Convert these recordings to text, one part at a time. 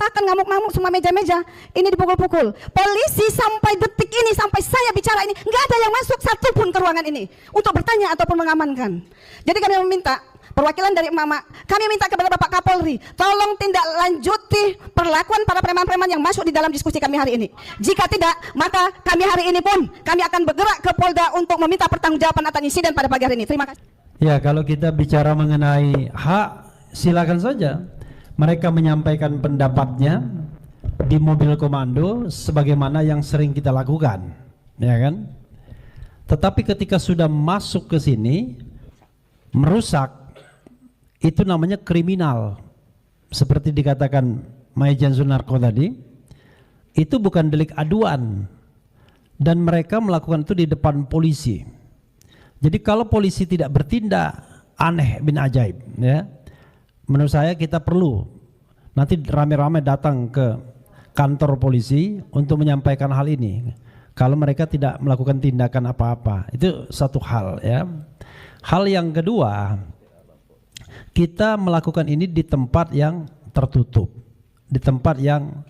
matakan ngamuk-ngamuk semua meja-meja. Ini dipukul-pukul. Polisi sampai detik ini, sampai saya bicara ini, nggak ada yang masuk satupun ke ruangan ini untuk bertanya ataupun mengamankan. Jadi kami meminta, perwakilan dari emak-emak, kami minta kepada Bapak Kapolri, tolong tindak lanjuti perlakuan para preman-preman yang masuk di dalam diskusi kami hari ini. Jika tidak, maka kami hari ini pun kami akan bergerak ke Polda untuk meminta pertanggungjawaban atas insiden pada pagi hari ini. Terima kasih. Ya, kalau kita bicara mengenai hak, silakan saja mereka menyampaikan pendapatnya di mobil komando sebagaimana yang sering kita lakukan, ya kan? Tetapi ketika sudah masuk ke sini merusak, itu namanya kriminal. Seperti dikatakan Maijen Sunarko tadi, itu bukan delik aduan, dan mereka melakukan itu di depan polisi. Jadi kalau polisi tidak bertindak, aneh bin ajaib, ya. Menurut saya kita perlu nanti rame-rame datang ke kantor polisi untuk menyampaikan hal ini. Kalau mereka tidak melakukan tindakan apa-apa, itu satu hal, ya. Hal yang kedua, kita melakukan ini di tempat yang tertutup, di tempat yang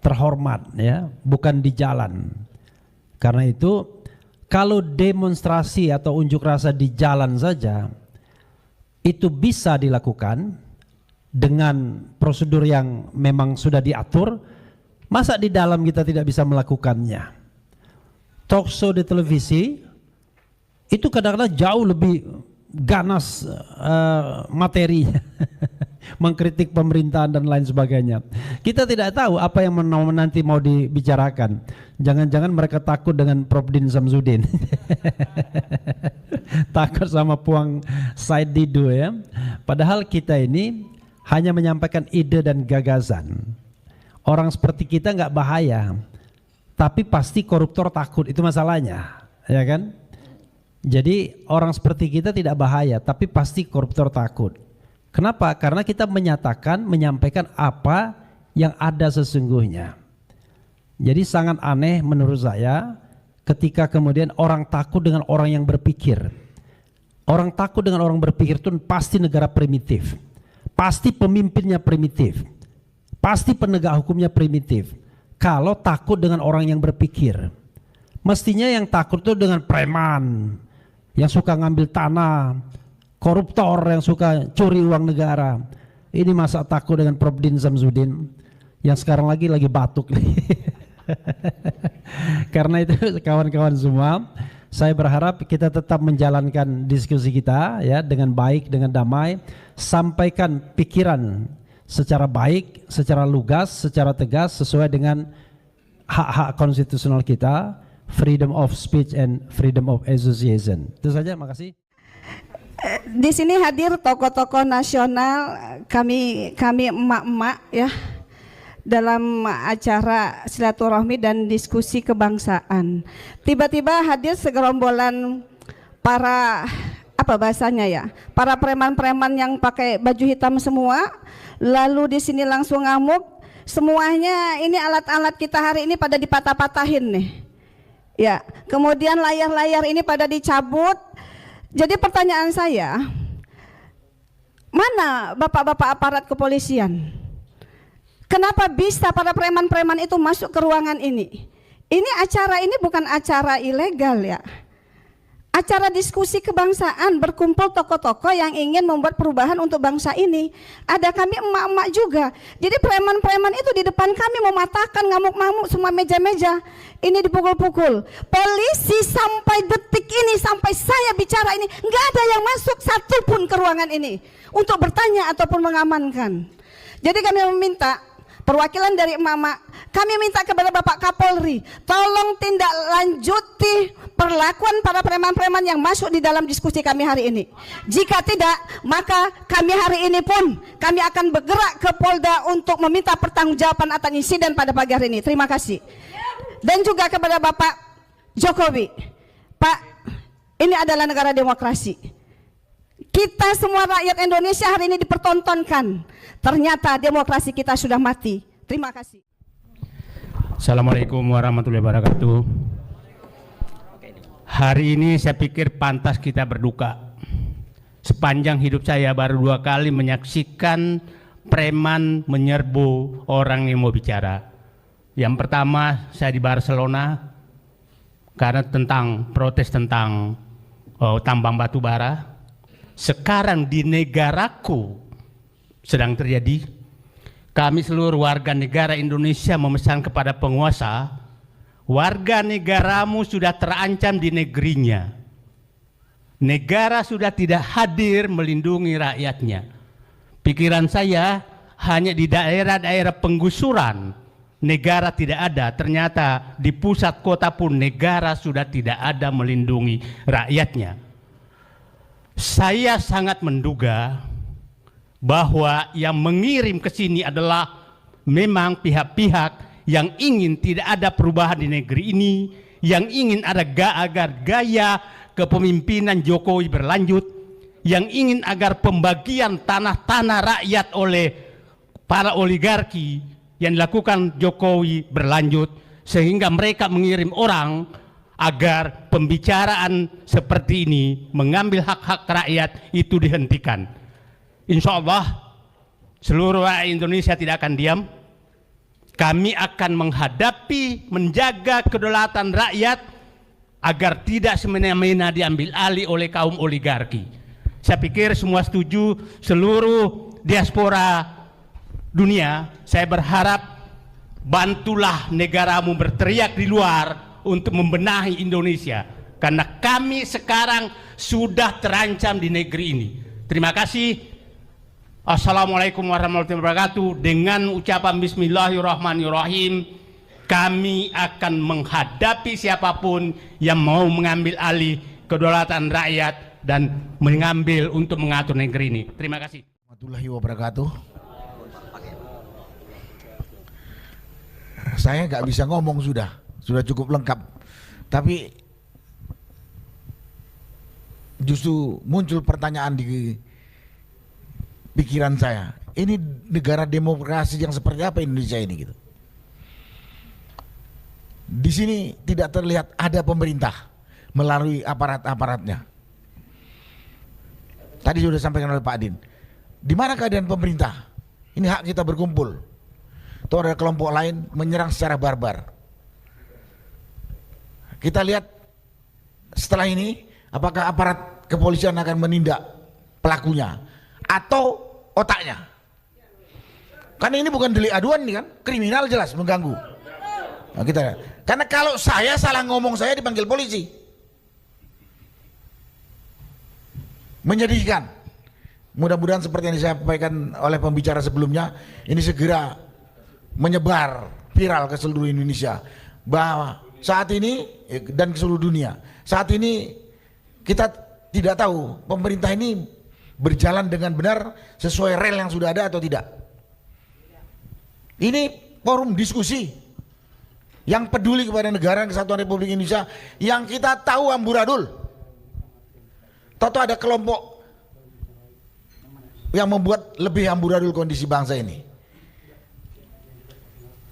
terhormat, ya, bukan di jalan. Karena itu kalau demonstrasi atau unjuk rasa di jalan saja itu bisa dilakukan dengan prosedur yang memang sudah diatur, masa di dalam kita tidak bisa melakukannya? Talkshow di televisi itu kadang-kadang jauh lebih ganas materi mengkritik pemerintahan dan lain sebagainya. Kita tidak tahu apa yang nanti mau dibicarakan. Jangan-jangan mereka takut dengan Prof Din Samsudin. Takut sama Puang Said Didu, ya. Padahal kita ini hanya menyampaikan ide dan gagasan. Orang seperti kita nggak bahaya, tapi pasti koruptor takut, itu masalahnya, ya kan? Jadi orang seperti kita tidak bahaya, tapi pasti koruptor takut. Kenapa? Karena kita menyampaikan apa yang ada sesungguhnya. Jadi sangat aneh menurut saya ketika kemudian orang takut dengan orang yang berpikir. Orang takut dengan orang berpikir itu pasti negara primitif, pasti pemimpinnya primitif, pasti penegak hukumnya primitif. Kalau takut dengan orang yang berpikir, mestinya yang takut itu dengan preman yang suka ngambil tanah, koruptor yang suka curi uang negara. Ini masa takut dengan Prof Din Samsudin yang sekarang lagi batuk. Karena itu kawan-kawan semua, saya berharap kita tetap menjalankan diskusi kita, ya, dengan baik, dengan damai, sampaikan pikiran secara baik, secara lugas, secara tegas sesuai dengan hak-hak konstitusional kita, freedom of speech and freedom of association. Itu saja, makasih. Di sini hadir tokoh-tokoh nasional, kami emak-emak, ya, dalam acara silaturahmi dan diskusi kebangsaan. Tiba-tiba hadir segerombolan para, apa bahasanya ya, para preman-preman yang pakai baju hitam semua, lalu di sini langsung ngamuk. Semuanya ini alat-alat kita hari ini pada dipatah-patahin nih, ya. Kemudian layar-layar ini pada dicabut. Jadi pertanyaan saya, mana bapak-bapak aparat kepolisian? Kenapa bisa para preman-preman itu masuk ke ruangan ini? Ini acara ini bukan acara ilegal, ya. Acara diskusi kebangsaan, berkumpul tokoh-tokoh yang ingin membuat perubahan untuk bangsa ini. Ada kami emak-emak juga. Jadi preman-preman itu di depan kami mematahkan ngamuk-ngamuk semua meja-meja. Ini dipukul-pukul. Polisi sampai detik ini, sampai saya bicara ini, nggak ada yang masuk satupun ke ruangan ini untuk bertanya ataupun mengamankan. Jadi kami meminta, perwakilan dari emak-emak, kami minta kepada Bapak Kapolri, tolong tindak lanjuti perlakuan para preman-preman yang masuk di dalam diskusi kami hari ini. Jika tidak, maka kami hari ini pun kami akan bergerak ke Polda untuk meminta pertanggungjawaban atas insiden pada pagi hari ini. Terima kasih. Dan juga kepada Bapak Jokowi, Pak, ini adalah negara demokrasi. Kita semua rakyat Indonesia hari ini dipertontonkan. Ternyata demokrasi kita sudah mati. Terima kasih. Assalamualaikum warahmatullahi wabarakatuh. Hari ini saya pikir pantas kita berduka. Sepanjang hidup saya baru 2 kali menyaksikan preman menyerbu orang yang mau bicara. Yang pertama, saya di Barcelona karena protes tentang tambang batu bara. Sekarang di negaraku sedang terjadi. Kami seluruh warga negara Indonesia memesan kepada penguasa, warga negaramu sudah terancam di negerinya. Negara sudah tidak hadir melindungi rakyatnya. Pikiran saya hanya di daerah-daerah penggusuran negara tidak ada. Ternyata di pusat kota pun negara sudah tidak ada melindungi rakyatnya. Saya sangat menduga bahwa yang mengirim ke sini adalah memang pihak-pihak yang ingin tidak ada perubahan di negeri ini, yang ingin ada agar gaya kepemimpinan Jokowi berlanjut, yang ingin agar pembagian tanah-tanah rakyat oleh para oligarki yang dilakukan Jokowi berlanjut, sehingga mereka mengirim orang agar pembicaraan seperti ini mengambil hak-hak rakyat itu dihentikan. Insya Allah seluruh rakyat Indonesia tidak akan diam. Kami akan menghadapi, menjaga kedaulatan rakyat agar tidak semena-mena diambil alih oleh kaum oligarki. Saya pikir semua setuju, seluruh diaspora dunia. Saya berharap bantulah negaramu berteriak di luar untuk membenahi Indonesia, karena kami sekarang sudah terancam di negeri ini. Terima kasih. Assalamualaikum warahmatullahi wabarakatuh. Dengan ucapan bismillahirrahmanirrahim, kami akan menghadapi siapapun yang mau mengambil alih kedaulatan rakyat dan mengambil untuk mengatur negeri ini. Terima kasih. Warahmatullahi wabarakatuh. Saya nggak bisa ngomong, sudah cukup lengkap. Tapi justru muncul pertanyaan di pikiran saya, ini negara demokrasi yang seperti apa Indonesia ini gitu. Di sini tidak terlihat ada pemerintah melalui aparat-aparatnya. Tadi sudah disampaikan oleh Pak Adin. Di mana keadaan pemerintah? Ini hak kita berkumpul. Atau ada kelompok lain menyerang secara barbar. Kita lihat setelah ini apakah aparat kepolisian akan menindak pelakunya atau otaknya. Karena ini bukan delik aduan nih kan, kriminal jelas mengganggu. Nah, kita lihat. Karena kalau saya salah ngomong saya dipanggil polisi. Menyedihkan. Mudah-mudahan seperti yang disampaikan oleh pembicara sebelumnya, ini segera menyebar viral ke seluruh Indonesia, bahwa saat ini dan ke seluruh dunia, saat ini kita tidak tahu pemerintah ini berjalan dengan benar sesuai rel yang sudah ada atau tidak. Ini forum diskusi yang peduli kepada negara kesatuan Republik Indonesia, yang kita tahu amburadul. Tahu ada kelompok yang membuat lebih amburadul kondisi bangsa ini.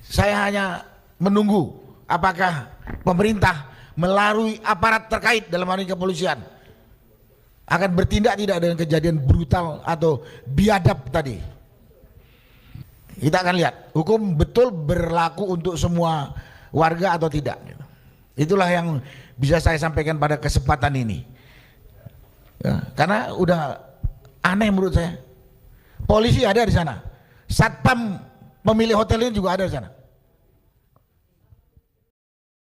Saya hanya menunggu apakah pemerintah melalui aparat terkait dalam hal ini kepolisian akan bertindak tidak dengan kejadian brutal atau biadab tadi. Kita akan lihat hukum betul berlaku untuk semua warga atau tidak. Itulah yang bisa saya sampaikan pada kesempatan ini. Ya, karena udah aneh menurut saya. Polisi ada di sana, satpam pemilik hotel ini juga ada di sana.